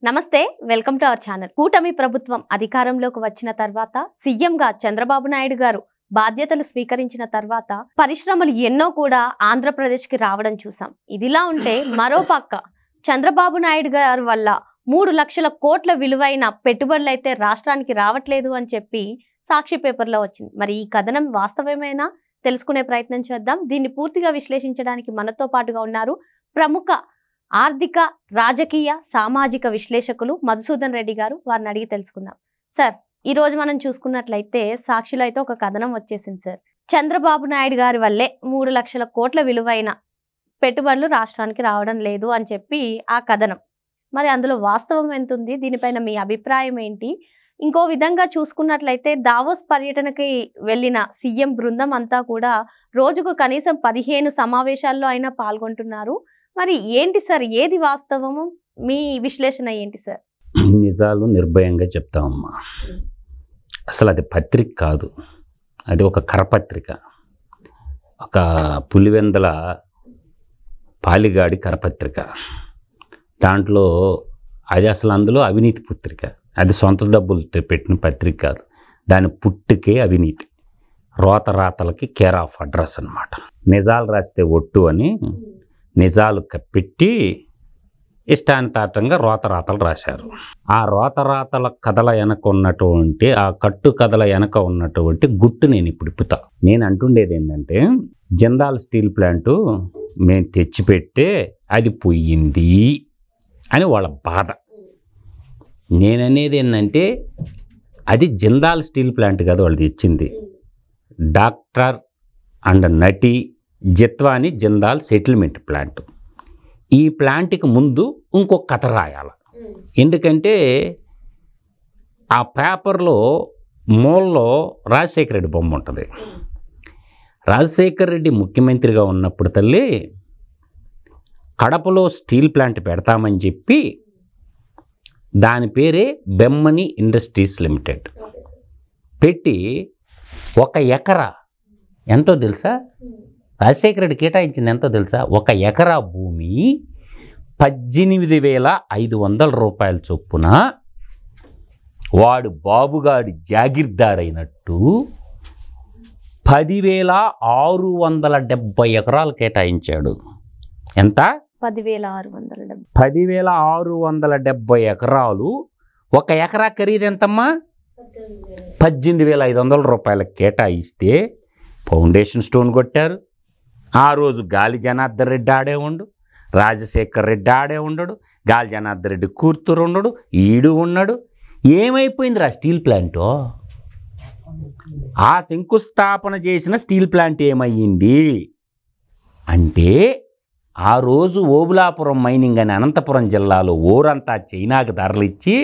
నమస్తే, welcome to our channel. కూటమి ప్రభుత్వం అధికారంలోకి వచ్చిన తర్వాత సీఎంగా చంద్రబాబు నాయుడు గారు బాధ్యతలు స్వీకరించిన తర్వాత పరిశ్రమలు ఎన్నో కూడా ఆంధ్రప్రదేశ్కి రావడం చూసాం. ఇదిలా ఉంటే మరోపక్క చంద్రబాబు నాయుడు గారి వల్ల 3 లక్షల కోట్ల విలువైన పెట్టుబడులు అయితే రాష్ట్రానికి రావట్లేదు అని చెప్పి సాక్షి పేపర్లో వచ్చింది. మరి ఈ కథనం వాస్తవమేనా తెలుసుకునే ప్రయత్నం చేద్దాం. దీన్ని పూర్తిగా విశ్లేషించడానికి మనతో పాటుగా ఉన్నారు ప్రముఖ ఆర్థిక, రాజకీయ, సామాజిక విశ్లేషకులు మధుసూదన్ రెడ్డి గారు. వారిని అడిగి తెలుసుకుందాం. సార్, ఈ రోజు మనం చూసుకున్నట్లయితే సాక్షిలో అయితే ఒక కథనం వచ్చేసింది సార్. చంద్రబాబు నాయుడు గారి వల్లే 3 లక్షల కోట్ల విలువైన పెట్టుబడులు రాష్ట్రానికి రావడం లేదు అని చెప్పి ఆ కథనం. మరి అందులో వాస్తవం ఎంత ఉంది? దీనిపైన మీ అభిప్రాయం ఏంటి? ఇంకో విధంగా చూసుకున్నట్లయితే దావోస్ పర్యటనకి వెళ్ళిన సీఎం బృందం అంతా కూడా రోజుకు కనీసం 15 సమావేశాల్లో అయినా పాల్గొంటున్నారు. మరి ఏంటి సార్, ఏది వాస్తవము? మీ విశ్లేషణ ఏంటి సార్? నిజాలు నిర్భయంగా చెప్తామమ్మా. అసలు అది పత్రిక కాదు, అది ఒక కరపత్రిక. ఒక పులివెందల పాలిగాడి కరపత్రిక. దాంట్లో అది అసలు అందులో అవినీతి పత్రిక. అది సొంత డబ్బులు పెట్టిన పత్రిక కాదు. దాని పుట్టుకే అవినీతి. రోతరాతలకి కేర్ ఆఫ్ అడ్రస్ అన్నమాట. నిజాలు రాస్తే ఒట్టు అని నిజాలు కప్పెట్టి ఇష్టానుసారంగా రోతరాతలు రాశారు. ఆ రోతరాతల కథల వెనక ఉన్నటువంటి, ఆ కట్టు కథల వెనక ఉన్నటువంటి గుట్టు నేను ఇప్పుడు ఇప్పుతా. నేను అంటుండేది ఏంటంటే, జిందాల్ స్టీల్ ప్లాంటు మేము తెచ్చిపెట్టే అది పోయింది అని వాళ్ళ బాధ. నేననేది ఏంటంటే, అది జిందాల్ స్టీల్ ప్లాంట్ కాదు వాళ్ళు తెచ్చింది, డాక్టర్ అండ్ నటి జిత్వాని జిందాల్ సెటిల్మెంట్ ప్లాంట్. ఈ ప్లాంట్కి ముందు ఇంకొక కథ రాయాలి. ఎందుకంటే ఆ పేపర్లో మూలలో రాజశేఖర రెడ్డి బొమ్మ ఉంటుంది. రాజశేఖర రెడ్డి ముఖ్యమంత్రిగా ఉన్నప్పుడు తల్లి కడపలో స్టీల్ ప్లాంట్ పెడతామని చెప్పి దాని పేరే బెమ్మని ఇండస్ట్రీస్ లిమిటెడ్ పెట్టి 1 ఎకరా ఎంతో తెలుసా? రాజశేఖర రెడ్డి కేటాయించింది ఎంతో తెలుసా? 1 ఎకరా భూమి 18,500 రూపాయల చొప్పున వాడు బాబుగాడి జాగిర్దార్ అయినట్టు 10,670 ఎకరాలు కేటాయించాడు. ఎంత? 10,670. 10,670 ఎకరాలు. 1 ఎకరా ఖరీదు ఎంతమ్మా? 18,500 రూపాయలకు కేటాయిస్తే ఫౌండేషన్ స్టోన్ కొట్టారు. ఆ రోజు గాలి జనార్దన్ రెడ్డి ఆడే ఉండు, రాజశేఖర్ రెడ్డి ఆడే ఉండడు, గాలి జనార్దన్ రెడ్డి కూతురు ఉండడు, ఈడు ఉన్నాడు. ఏమైపోయిందిరా స్టీల్ ప్లాంటు? ఆ శంకుస్థాపన చేసిన స్టీల్ ప్లాంట్ ఏమయ్యింది అంటే, ఆ రోజు ఓబులాపురం మైనింగ్ అని అనంతపురం జిల్లాలో ఊరంతా చైనాకు ధరలిచ్చి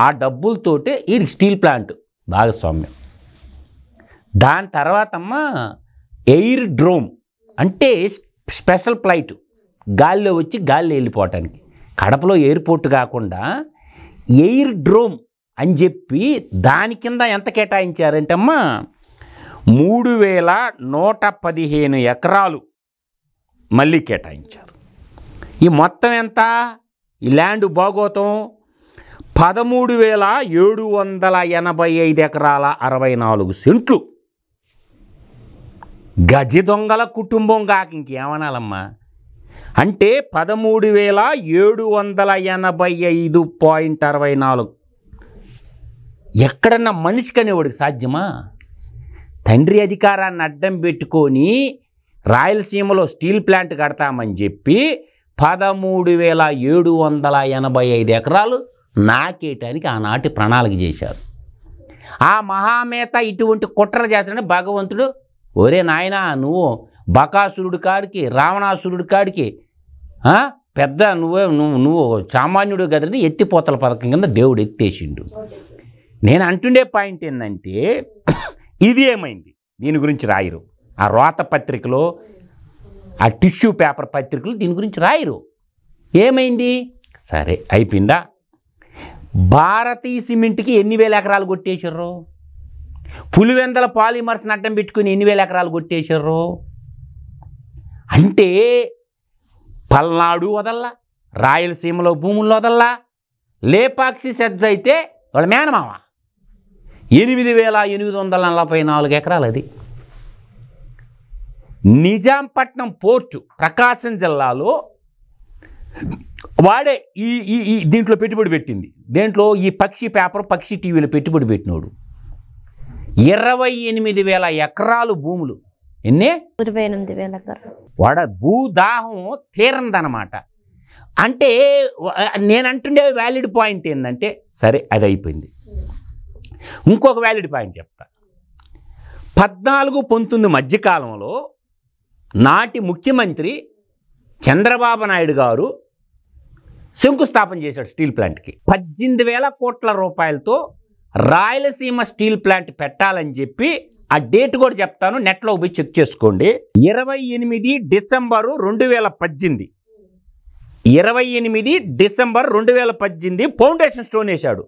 ఆ డబ్బులతోటే ఈ స్టీల్ ప్లాంట్ భాగస్వామ్యం. దాని తర్వాతమ్మా ఎయిర్ డ్రోమ్ అంటే స్పెషల్ ఫ్లైట్, గాల్లో వచ్చి గాల్లో వెళ్ళిపోవటానికి. కడపలో ఎయిర్పోర్ట్ కాకుండా ఎయిర్ డ్రోమ్ అని చెప్పి దాని కింద ఎంత కేటాయించారంటే అమ్మా 3,115 ఎకరాలు మళ్ళీ కేటాయించారు. ఈ మొత్తం ఎంత? ఈ ల్యాండ్ భాగోతం 13,785 ఎకరాల 64 సెంట్లు. గజ దొంగల కుటుంబం కాక ఇంకేమనాలమ్మా? అంటే 13,785.64. ఎక్కడన్నా మనిషికి అనేవాడికి సాధ్యమా? తండ్రి అధికారాన్ని అడ్డం పెట్టుకొని రాయలసీమలో స్టీల్ ప్లాంట్ కడతామని చెప్పి 13,785 ఎకరాలు నాకేయటానికి ఆనాటి ప్రణాళిక చేశారు. ఆ మహామేత ఇటువంటి కుట్ర చేస్తాడని భగవంతుడు, ఒరే నాయనా నువ్వు బకాసురుడి కాడికి, రావణాసురుడి కాడికి పెద్ద నువ్వు సామాన్యుడు కదని ఎత్తిపోతల పథకం కింద దేవుడు ఎత్తేసిండు. నేను అంటుండే పాయింట్ ఏంటంటే, ఇది ఏమైంది దీని గురించి రాయరు. ఆ రోత పత్రికలో, ఆ టిష్యూ పేపర్ పత్రికలు దీని గురించి రాయరు. ఏమైంది? సరే అయిపోయిందా? భారతీయ సిమెంట్కి ఎన్ని వేల ఎకరాలు కొట్టేశారు? పులివెందల పాలిమర్స్ని అడ్డం పెట్టుకుని ఎన్ని వేల ఎకరాలు కొట్టేశారు? అంటే పల్నాడు వదల్లా, రాయలసీమలో భూముల్లో వదల్లా, లేపాక్షి సెజ్ అయితే వాళ్ళ మేనమామ 8,844 ఎకరాలు అది. నిజాంపట్నం పోర్టు ప్రకాశం జిల్లాలో వాడే ఈ ఈ దీంట్లో పెట్టుబడి పెట్టింది. దేంట్లో ఈ పక్షి పేపర్ పక్షి టీవీలో పెట్టుబడి పెట్టినోడు 28,000 ఎకరాలు భూములు. ఎన్నే 28,000 ఎకరాలు. వాడ భూదాహం తీరందనమాట. అంటే నేను అంటుండే వ్యాలిడ్ పాయింట్ ఏంటంటే, సరే అది అయిపోయింది. ఇంకొక వ్యాలిడ్ పాయింట్ చెప్తా. 14-19 మధ్యకాలంలో నాటి ముఖ్యమంత్రి చంద్రబాబు నాయుడు గారు శంకుస్థాపన చేశాడు స్టీల్ ప్లాంట్కి. 18,000 కోట్ల రూపాయలతో రాయలసీమ స్టీల్ ప్లాంట్ పెట్టాలని చెప్పి, ఆ డేట్ కూడా చెప్తాను, నెట్లో పోయి చెక్ చేసుకోండి. 28 డిసెంబరు 2018 28 డిసెంబర్ 2018 ఫౌండేషన్ స్టోన్ వేశాడు.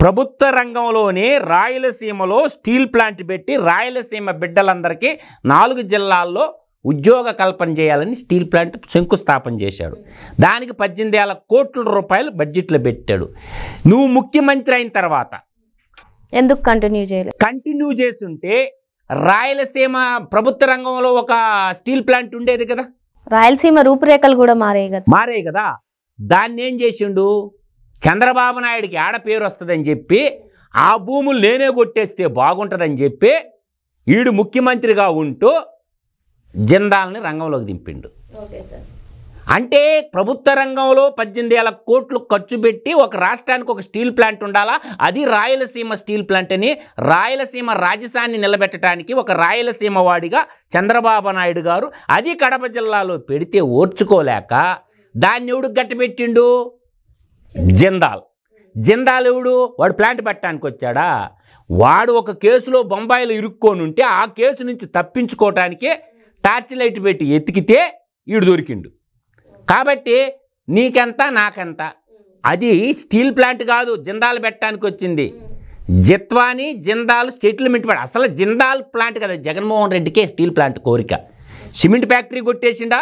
ప్రభుత్వ రంగంలోనే రాయలసీమలో స్టీల్ ప్లాంట్ పెట్టి రాయలసీమ బిడ్డలందరికీ 4 జిల్లాల్లో ఉద్యోగ కల్పన చేయాలని స్టీల్ ప్లాంట్ శంకుస్థాపన చేశాడు. దానికి 18,000 కోట్ల రూపాయలు బడ్జెట్లో పెట్టాడు. నువ్వు ముఖ్యమంత్రి అయిన తర్వాత ఎందుకు కంటిన్యూ చేయలేదు? కంటిన్యూ చేస్తుంటే రాయలసీమ ప్రభుత్వ రంగంలో ఒక స్టీల్ ప్లాంట్ ఉండేది కదా, రాయలసీమ రూపురేఖలు కూడా మారాయి కదా. దాన్ని ఏం చేసిండు, చంద్రబాబు నాయుడికి ఆడ పేరు వస్తుందని చెప్పి ఆ భూములు నేనే కొట్టేస్తే బాగుంటుందని చెప్పి ఈడు ముఖ్యమంత్రిగా ఉంటూ జిందాల్ని రంగంలోకి దింపిండు. అంటే ప్రభుత్వ రంగంలో 18,000 కోట్లు ఖర్చు పెట్టి ఒక రాష్ట్రానికి ఒక స్టీల్ ప్లాంట్ ఉండాలా, అది రాయలసీమ స్టీల్ ప్లాంట్ అని. రాయలసీమ రాజధానిని నిలబెట్టడానికి ఒక రాయలసీమ వాడిగా చంద్రబాబు నాయుడు గారు అది కడప జిల్లాలో పెడితే ఓర్చుకోలేక దాన్ని ఎవడు గట్టిపెట్టిండు, జిందాల్ ఎవడు, వాడు ప్లాంట్ పెట్టడానికి వచ్చాడా. వాడు ఒక కేసులో బొంబాయిలో ఇరుక్కొని ఉంటే ఆ కేసు నుంచి తప్పించుకోవటానికి టార్చ్ లైట్ పెట్టి ఎతికితే ఈడు దొరికిండు. కాబట్టి నీకెంత నాకెంత, అది స్టీల్ ప్లాంట్ కాదు, జిందాల్ పెట్టడానికి వచ్చింది. జిత్వాని జిందాల్ సెటిల్మెంట్ పడి, అసలు జిందాల్ ప్లాంట్ కదా జగన్మోహన్ రెడ్డికే స్టీల్ ప్లాంట్ కోరిక. సిమెంట్ ఫ్యాక్టరీ కొట్టేసిండా.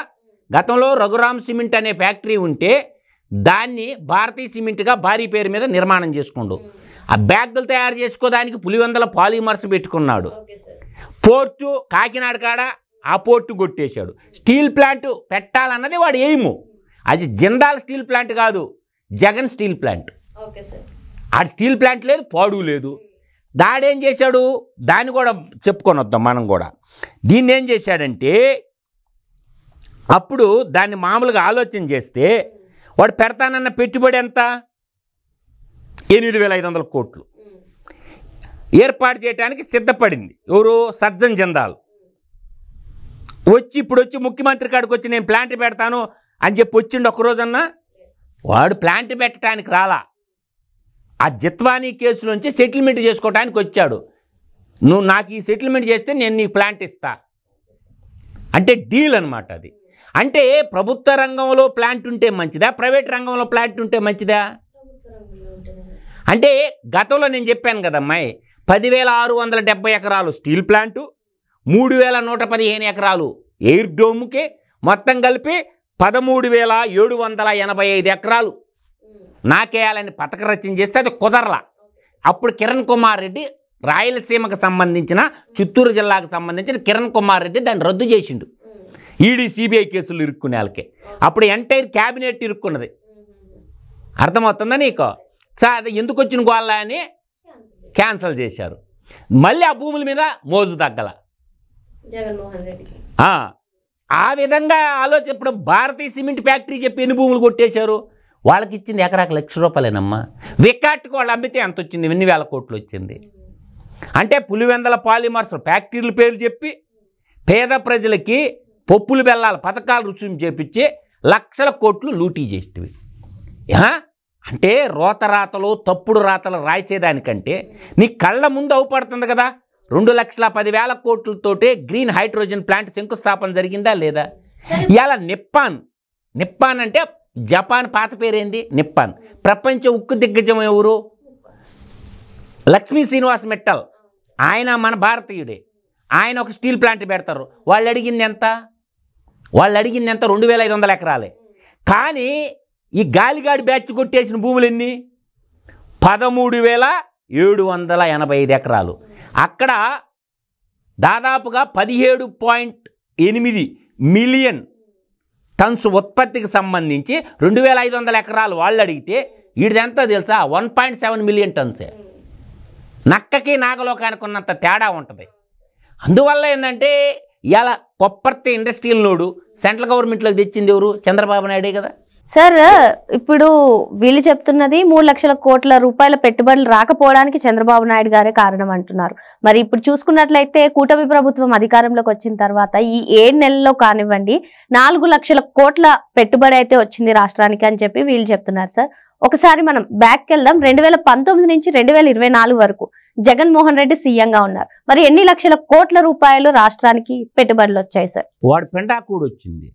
గతంలో రఘురామ్ సిమెంట్ అనే ఫ్యాక్టరీ ఉంటే దాన్ని భారతీయ సిమెంట్గా భారీ పేరు మీద నిర్మాణం చేసుకుండు. ఆ బ్యాగులు తయారు చేసుకోవడానికి పులివెందుల పాలిమర్స్ పెట్టుకున్నాడు. పోర్టు కాకినాడ కాడ ఆ పోర్టు కొట్టేశాడు. స్టీల్ ప్లాంట్ పెట్టాలన్నది వాడు ఎయిము. అది జిందాల్ స్టీల్ ప్లాంట్ కాదు, జగన్ స్టీల్ ప్లాంట్. ఆ స్టీల్ ప్లాంట్ లేదు, పాడు లేదు. దాడేం చేశాడు, దాన్ని కూడా చెప్పుకొని వద్దాం మనం కూడా. దీన్ని ఏం చేశాడంటే, అప్పుడు దాన్ని మామూలుగా ఆలోచన చేస్తే వాడు పెడతానన్న పెట్టుబడి ఎంత, 8,500 కోట్లు ఏర్పాటు చేయడానికి సిద్ధపడింది. ఎవరు, సజ్జన్ జిందాల్ ఇప్పుడు వచ్చి ముఖ్యమంత్రి కాడికి వచ్చి నేను ప్లాంట్ పెడతాను అని చెప్పి వచ్చిండు ఒక్కరోజన్నా. వాడు ప్లాంట్ పెట్టడానికి రాలా, ఆ జిత్వానీ కేసు నుంచి సెటిల్మెంట్ చేసుకోవడానికి వచ్చాడు. నువ్వు నాకు ఈ సెటిల్మెంట్ చేస్తే నేను నీకు ప్లాంట్ ఇస్తా అంటే డీల్ అనమాట అది. అంటే ప్రభుత్వ రంగంలో ప్లాంట్ ఉంటే మంచిదా, ప్రైవేట్ రంగంలో ప్లాంట్ ఉంటే మంచిదా? అంటే గతంలో నేను చెప్పాను కదమ్మాయి, 10,670 ఎకరాలు స్టీల్ ప్లాంటు, 3,115 ఎకరాలు ఎయిర్ డోమ్కి, మొత్తం కలిపి 13,785 ఎకరాలు నాకేయాలని పథక రచన చేస్తే అది కుదరలా. అప్పుడు కిరణ్ కుమార్ రెడ్డి, రాయలసీమకు సంబంధించిన చిత్తూరు జిల్లాకు సంబంధించిన కిరణ్ కుమార్ రెడ్డి దాన్ని రద్దు చేసిండు. ఈడీ సిబిఐ కేసులు ఇరుక్కునే వాళ్ళకి అప్పుడు ఎంటైర్ క్యాబినెట్ ఇరుక్కున్నది. అర్థమవుతుందా నీకు? అది ఎందుకు వచ్చిన గోళ్ళ అని క్యాన్సల్ చేశారు. మళ్ళీ ఆ భూముల మీద మోజు తగ్గల జగన్మోహన్ రెడ్డికి. ఆ విధంగా ఆలోచన. ఇప్పుడు భారతీయ సిమెంట్ ఫ్యాక్టరీ చెప్పి ఎన్ని భూములు కొట్టేశారు, వాళ్ళకి ఇచ్చింది ఎకరాకు ₹1,00,000 వికాట్కి వాళ్ళు అమ్మితే ఎంత వచ్చింది, 8,000 కోట్లు వచ్చింది. అంటే పులివెందల పాలిమర్స్ ఫ్యాక్టరీల పేర్లు చెప్పి పేద ప్రజలకి పప్పులు బెల్లాల పథకాలు రుచి చేపించి లక్షల కోట్లు లూటీ చేసేవి. అంటే రోతరాతలు తప్పుడు రాతలు రాసేదానికంటే నీ కళ్ళ ముందు అవుపడుతుంది కదా. 2,10,000 కోట్లతోటే గ్రీన్ హైడ్రోజన్ ప్లాంట్ శంకుస్థాపన జరిగిందా లేదా? ఇలా నిప్పాన్ అంటే జపాన్ పాత పేరేంది, నిప్పాన్. ప్రపంచ ఉక్కు దిగ్గజం ఎవరు? లక్ష్మీ శ్రీనివాస్ మిట్టల్, ఆయన మన భారతీయుడే. ఆయన ఒక స్టీల్ ప్లాంట్ పెడతారు. వాళ్ళు అడిగింది ఎంత 2,500 ఎకరాలే. కానీ ఈ గాలిగాడి బ్యాచ్ కొట్టేసిన భూములు ఎన్ని? 13,785 ఎకరాలు. అక్కడ దాదాపుగా 17.8 మిలియన్ టన్స్ ఉత్పత్తికి సంబంధించి 2,500 ఎకరాలు వాళ్ళు అడిగితే వీడిదంతా తెలుసా 1.7 మిలియన్ టన్సే. నక్కకి నాగలోకానికి ఉన్నంత తేడా ఉంటుంది. అందువల్ల ఏంటంటే ఇలా కొప్పర్తి ఇండస్ట్రియల్ నోడు సెంట్రల్ గవర్నమెంట్లోకి తెచ్చింది ఎవరు? చంద్రబాబు నాయుడే కదా. సార్ ఇప్పుడు వీళ్ళు చెప్తున్నది 3 లక్షల కోట్ల రూపాయల పెట్టుబడులు రాకపోవడానికి చంద్రబాబు నాయుడు గారే కారణం అంటున్నారు. మరి ఇప్పుడు చూసుకున్నట్లయితే కూటమి ప్రభుత్వం అధికారంలోకి వచ్చిన తర్వాత ఈ 7 నెలల్లో కానివ్వండి 4 లక్షల కోట్ల పెట్టుబడి అయితే వచ్చింది రాష్ట్రానికి అని చెప్పి వీళ్ళు చెప్తున్నారు. సార్ ఒకసారి మనం బ్యాక్ వెళ్దాం. 2019 నుంచి 2024 వరకు జగన్మోహన్ రెడ్డి సీఎంగా ఉన్నారు. మరి ఎన్ని లక్షల కోట్ల రూపాయలు రాష్ట్రానికి పెట్టుబడులు వచ్చాయి సార్? వాడు పెండాకూడు వచ్చింది,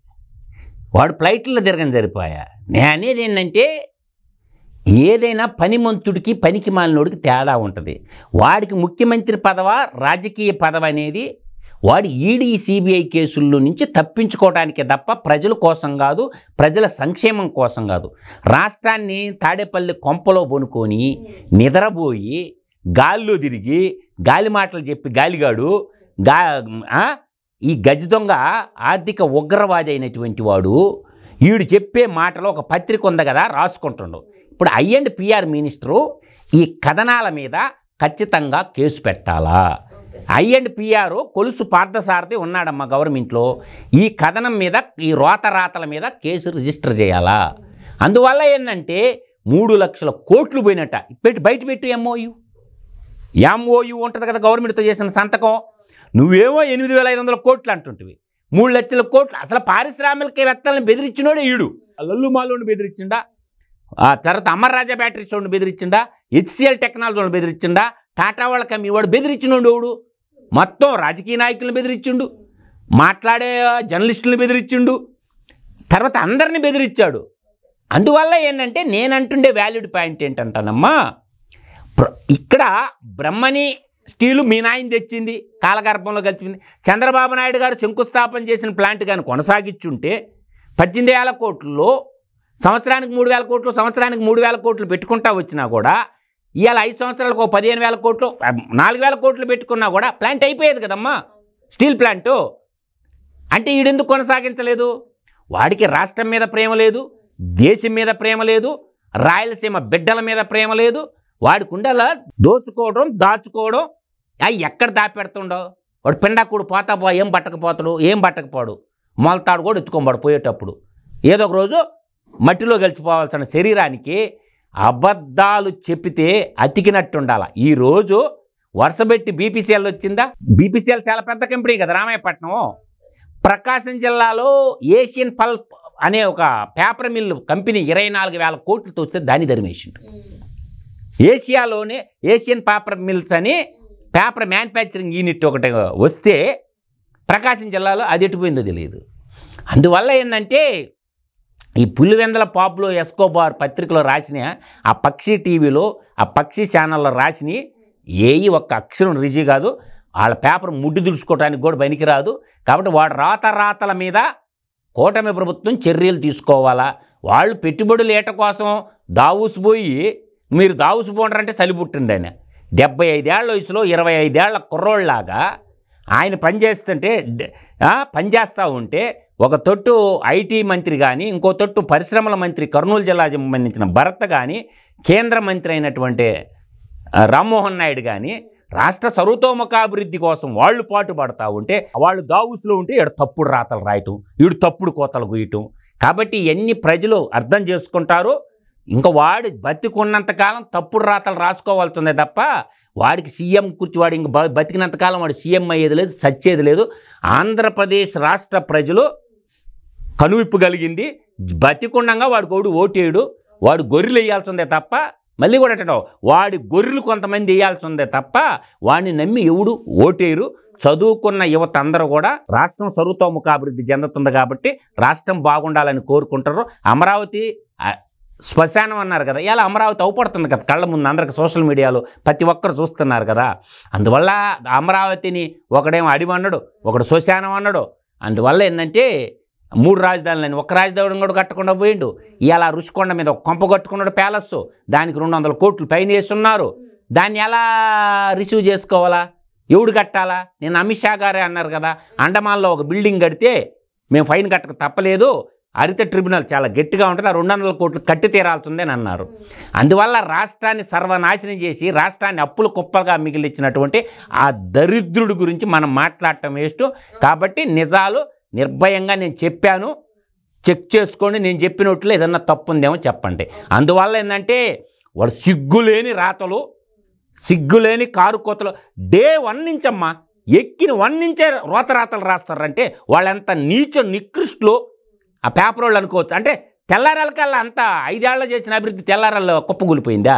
వాడు ఫ్లైట్లో తిరగని సరిపోయా. నేను అనేది ఏంటంటే ఏదైనా పనిమంతుడికి పనికి మాలినోడికి తేడా ఉంటుంది. వాడికి ముఖ్యమంత్రి పదవ రాజకీయ పదవి అనేది వాడు ఈడీ సిబిఐ కేసుల్లో నుంచి తప్పించుకోవడానికే తప్ప ప్రజల కోసం కాదు, ప్రజల సంక్షేమం కోసం కాదు. రాష్ట్రాన్ని తాడేపల్లి కొంపలో పొనుకొని నిద్రపోయి గాల్లో తిరిగి గాలి మాటలు చెప్పి గాలిగాడు ఈ గజ దొంగ ఆర్థిక ఉగ్రవాది అయినటువంటి వాడు వీడు చెప్పే మాటలో ఒక పత్రిక ఉంది కదా రాసుకుంటుండు. ఇప్పుడు ఐ&పిఆర్ మినిస్టరు ఈ కథనాల మీద ఖచ్చితంగా కేసు పెట్టాలా? ఐ&పిఆర్ కొలుసు పార్థసారథి ఉన్నాడమ్మా గవర్నమెంట్లో. ఈ కథనం మీద ఈ రోతరాతల మీద కేసు రిజిస్టర్ చేయాలా? అందువల్ల ఏంటంటే 3 లక్షల కోట్లు పోయినట్ట. బయట పెట్టు ఎంఓయు ఉంటుంది కదా గవర్నమెంట్తో చేసిన సంతకం. నువ్వేమో 8,500 కోట్లు అంటుంటివి, 3 లక్షల కోట్లు. అసలు పారిశ్రామికవేత్తలను బెదిరించినోడే ఈడు. లల్లు మాలోని బెదిరించిండా, ఆ తర్వాత అమర్ రాజా బ్యాటరీస్ వాడిని బెదిరించిండా, హెచ్సిఎల్ టెక్నాలజీ వాడిని బెదిరించిండా, టాటా వాళ్ళ కంపెనీ వాడు బెదిరించినోడు వాడు. మొత్తం రాజకీయ నాయకులను బెదిరించిండు, మాట్లాడే జర్నలిస్టులను బెదిరించిండు, తర్వాత అందరినీ బెదిరించాడు. అందువల్ల ఏంటంటే నేనంటుండే వ్యాలిడ్ పాయింట్ ఏంటంటానమ్మా, ఇక్కడ బ్రహ్మణి స్టీలు మీ నాయన తెచ్చింది, కాలగర్భంలో కలిపింది. చంద్రబాబు నాయుడు గారు శంకుస్థాపన చేసిన ప్లాంట్ కానీ కొనసాగించుంటే 18,000 కోట్లలో సంవత్సరానికి 3,000 కోట్లు, సంవత్సరానికి 3,000 కోట్లు పెట్టుకుంటా వచ్చినా కూడా ఇవాళ 5 సంవత్సరాలకు 15,000 కోట్లు, 4,000 కోట్లు పెట్టుకున్నా కూడా ప్లాంట్ అయిపోయేది కదమ్మా స్టీల్ ప్లాంటు. అంటే ఈడెందుకు కొనసాగించలేదు? వాడికి రాష్ట్రం మీద ప్రేమ లేదు, దేశం మీద ప్రేమ లేదు, రాయలసీమ బిడ్డల మీద ప్రేమ లేదు. వాడి కుండలా దోచుకోవడం దాచుకోవడం ఎక్కడ దాపెడుతుండవు. వాడు పిండాకుడు పోతా ఏం పట్టకపోతాడు, ఏం పట్టకపోడు, మొలతాడు కూడా ఎత్తుకోబడు పోయేటప్పుడు. ఏదో ఒక రోజు మట్టిలో గెలిచిపోవాల్సిన శరీరానికి అబద్ధాలు చెప్పితే అతికినట్టు ఉండాలి. ఈరోజు వరుసబెట్టి బీపీసీఎల్ వచ్చిందా? బీపీసీఎల్ చాలా పెద్ద కంపెనీ కదా రామాయపట్నం. ప్రకాశం జిల్లాలో ఏషియన్ పల్ప్ అనే ఒక పేపర్ మిల్లు కంపెనీ 24,000 కోట్లతో వస్తే దాన్ని ధర్మేసిండు. ఏషియాలోనే ఏషియన్ పేపర్ మిల్స్ అని పేపర్ మ్యానుఫ్యాక్చరింగ్ యూనిట్ ఒకటి వస్తే ప్రకాశం జిల్లాలో అది ఎటుపోయిందో తెలియదు. అందువల్ల ఏంటంటే ఈ పులివెందల పాపులో ఎస్కోబార్ పత్రికలో రాసిన ఆ పక్షి టీవీలో ఆ పక్షి ఛానల్లో రాసిన ఒక్క అక్షరం రిజీ కాదు. వాళ్ళ పేపర్ ముడ్డు దుడుచుకోవడానికి కూడా పనికిరాదు. కాబట్టి వాడు రాతల మీద కూటమి ప్రభుత్వం చర్యలు తీసుకోవాలా. వాళ్ళు పెట్టుబడులు ఏట కోసం దావుసిపోయి మీరు దావుసిపోంటారంటే సలిపుట్టింది ఆయన. 75 ఏళ్ల వయసులో 25 ఏళ్ల కుర్రోళ్ళలాగా ఆయన పనిచేస్తూ ఉంటే ఒక తొట్టు ఐటీ మంత్రి కానీ, ఇంకో తొట్టు పరిశ్రమల మంత్రి కర్నూలు జిల్లా సంబంధించిన భరత్ కానీ, కేంద్ర మంత్రి అయినటువంటి రామ్మోహన్ నాయుడు కానీ రాష్ట్ర సర్వతోముఖాభివృద్ధి కోసం వాళ్ళు పాటుపడతా ఉంటే వాళ్ళు దావుసులో ఉంటే ఈడు తప్పుడు రాతలు రాయటం, ఈడు తప్పుడు కోతలు గీయటం. కాబట్టి ఇవన్నీ ప్రజలు అర్థం చేసుకుంటారు. ఇంకా వాడు బతికున్నంతకాలం తప్పుడు రాతలు రాసుకోవాల్సిందే తప్ప వాడికి సీఎం కూర్చి వాడు ఇంక బతికినంతకాలం వాడు సీఎం అయ్యేది లేదు, చచ్చేది లేదు. ఆంధ్రప్రదేశ్ రాష్ట్ర ప్రజలు కనువిప్పు కలిగింది. బతికుండగా వాడికి ఓటేయడు, వాడు గొర్రెలు వేయాల్సిందే తప్ప మళ్ళీ కూడా అంటావు వాడి గొర్రెలు కొంతమంది వేయాల్సిందే తప్ప వాడిని నమ్మి ఎవడు ఓటేయరు. చదువుకున్న యువత అందరూ కూడా రాష్ట్రం సర్వతోముఖాభివృద్ధి చెందుతుంది కాబట్టి రాష్ట్రం బాగుండాలని కోరుకుంటారు. అమరావతి శ్మశానం అన్నారు కదా, ఇలా అమరావతి అవుపడుతుంది కదా కళ్ళ ముందు అందరికి సోషల్ మీడియాలో ప్రతి ఒక్కరు చూస్తున్నారు కదా. అందువల్ల అమరావతిని ఒకడేమో అడివి అన్నాడు, ఒకడు శ్మశానం అన్నాడు. అందువల్ల ఏంటంటే 3 రాజధానులని ఒక రాజధాని కూడా కట్టకుండా పోయిండు. ఇలా రుషికొండ మీద ఒక కొంప కట్టుకున్నాడు ప్యాలెస్, దానికి 200 కోట్లు పైన వేస్తున్నారు. దాన్ని ఎలా రిసీవ్ చేసుకోవాలా, ఎవడు కట్టాలా? నేను అమిత్ షా గారే అన్నారు కదా, అండమాన్లో ఒక బిల్డింగ్ కడితే మేము ఫైన్ కట్టక తప్పలేదు, హరిత ట్రిబ్యునల్ చాలా గట్టిగా ఉంటుంది, ఆ 200 కోట్లు కట్టి తీరాల్సిందే అని అన్నారు. అందువల్ల రాష్ట్రాన్ని సర్వనాశనం చేసి రాష్ట్రాన్ని అప్పుల కుప్పలుగా మిగిలిచ్చినటువంటి ఆ దరిద్రుడి గురించి మనం మాట్లాడటం వేస్ట్. కాబట్టి నిజాలు నిర్భయంగా నేను చెప్పాను, చెక్ చేసుకోండి. నేను చెప్పినట్లు ఏదన్నా తప్పు ఉందేమో చెప్పండి. అందువల్ల ఏంటంటే వాడు సిగ్గులేని రాతలు, సిగ్గులేని కారు కోతలు డే 1 నుంచమ్మా, ఎక్కిన 1 నుంచే రోతరాతలు రాస్తారంటే వాళ్ళంత నీచ నికృష్టులు ఆ పేపర్ వాళ్ళు అనుకోవచ్చు. అంటే తెల్లారాలకల్లా అంతా 5 ఏళ్ళ చేసిన అభివృద్ధి తెల్లారాల్లో కుప్పగూలిపోయిందా?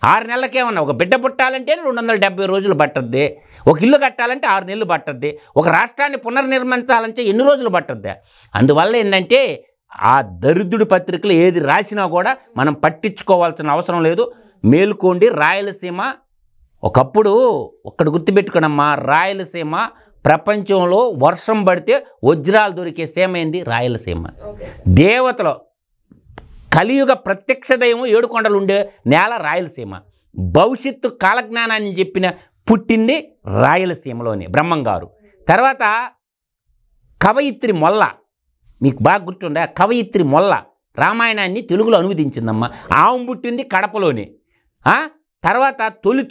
6 నెలలకేమన్నా ఒక బిడ్డ పుట్టాలంటే 270 రోజులు పట్టద్ది, ఒక ఇల్లు కట్టాలంటే 6 నెలలు పట్టద్ది, ఒక రాష్ట్రాన్ని పునర్నిర్మించాలంటే ఎన్ని రోజులు పట్టద్ది? అందువల్ల ఏంటంటే ఆ దరిద్రుడి పత్రికలు ఏది రాసినా కూడా మనం పట్టించుకోవాల్సిన అవసరం లేదు. మేల్కోండి. రాయలసీమ ఒకప్పుడు ఒక్కటి గుర్తుపెట్టుకోనమ్మా, రాయలసీమ ప్రపంచంలో వర్షం పడితే వజ్రాలు దొరికే సీమ ఏంది? రాయలసీమ. దేవతలో కలియుగ ప్రత్యక్ష దైవం 7 కొండలు ఉండే నేల రాయలసీమ. భవిష్యత్తు కాలజ్ఞానాన్ని చెప్పిన పుట్టింది రాయలసీమలోని బ్రహ్మంగారు. తర్వాత కవయిత్రి మొల్ల, మీకు బాగా గుర్తుందా? కవయిత్రి మొల్ల రామాయణాన్ని తెలుగులో అనువదించిందమ్మా. ఆమె పుట్టింది కడపలోని. తర్వాత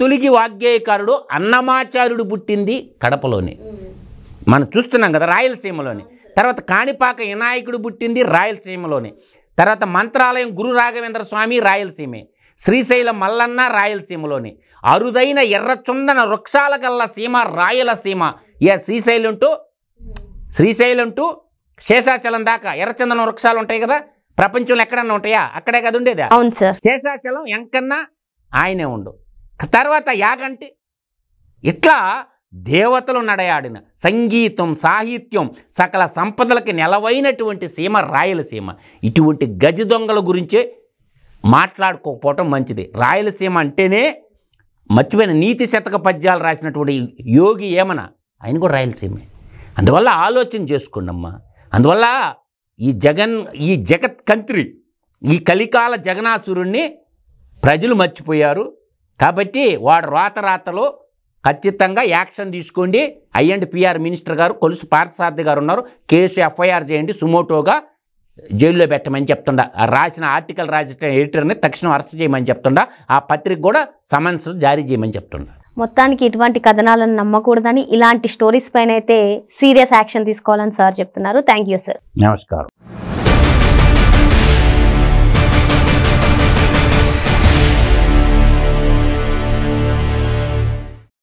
తొలిగి వాగ్గేయకారుడు అన్నమాచార్యుడు పుట్టింది కడపలోని. మనం చూస్తున్నాం కదా రాయలసీమలోని. తర్వాత కాణిపాక వినాయకుడు పుట్టింది రాయలసీమలోని. తర్వాత మంత్రాలయం గురు రాఘవేంద్ర స్వామి రాయలసీమే. శ్రీశైలం మల్లన్న రాయలసీమలోని. అరుదైన ఎర్రచందన వృక్షాల గల్ల సీమ రాయలసీమ. శ్రీశైలం టు శేషాచలం దాకా ఎర్రచందన వృక్షాలు ఉంటాయి కదా, ప్రపంచంలో ఎక్కడన్నా ఉంటాయా? అక్కడే కదా ఉండేదా? అవును సార్. శేషాచలం ఎంకన్నా ఆయనే ఉండు. తర్వాత యాగంటి. ఇట్లా దేవతలు నడయాడిన సంగీతం, సాహిత్యం, సకల సంపదలకి నెలవైనటువంటి సీమ రాయలసీమ. ఇటువంటి గజ దొంగల గురించే మాట్లాడుకోకపోవటం మంచిది. రాయలసీమ అంటేనే మర్చిపోయిన నీతి శతక పద్యాలు రాసినటువంటి యోగి ఏమన, ఆయన కూడా రాయలసీమే. అందువల్ల ఆలోచన చేసుకోండమ్మా. అందువల్ల ఈ జగత్ కంత్రి, ఈ కలికాల జగనాసురుణ్ణి ప్రజలు మర్చిపోయారు. కాబట్టి వాడు రాతలో ఖచ్చితంగా యాక్షన్ తీసుకోండి. ఐ&PR మినిస్టర్ గారు కొలుసు పార్థసారథి గారు ఉన్నారు, కేసు FIR చేయండి, సుమోటోగా జైల్లో పెట్టమని చెప్తుండా. రాసిన ఆర్టికల్ రాసిన ఎడిటర్ని తక్షణం అరెస్ట్ చేయమని చెప్తుండా. ఆ పత్రిక కూడా సమన్స్ జారీ చేయమని చెప్తుండా. మొత్తానికి ఇటువంటి కథనాలను నమ్మకూడదని, ఇలాంటి స్టోరీస్ పైన అయితే సీరియస్ యాక్షన్ తీసుకోవాలని సార్ చెప్తున్నారు. Thank you sir. నమస్కారం.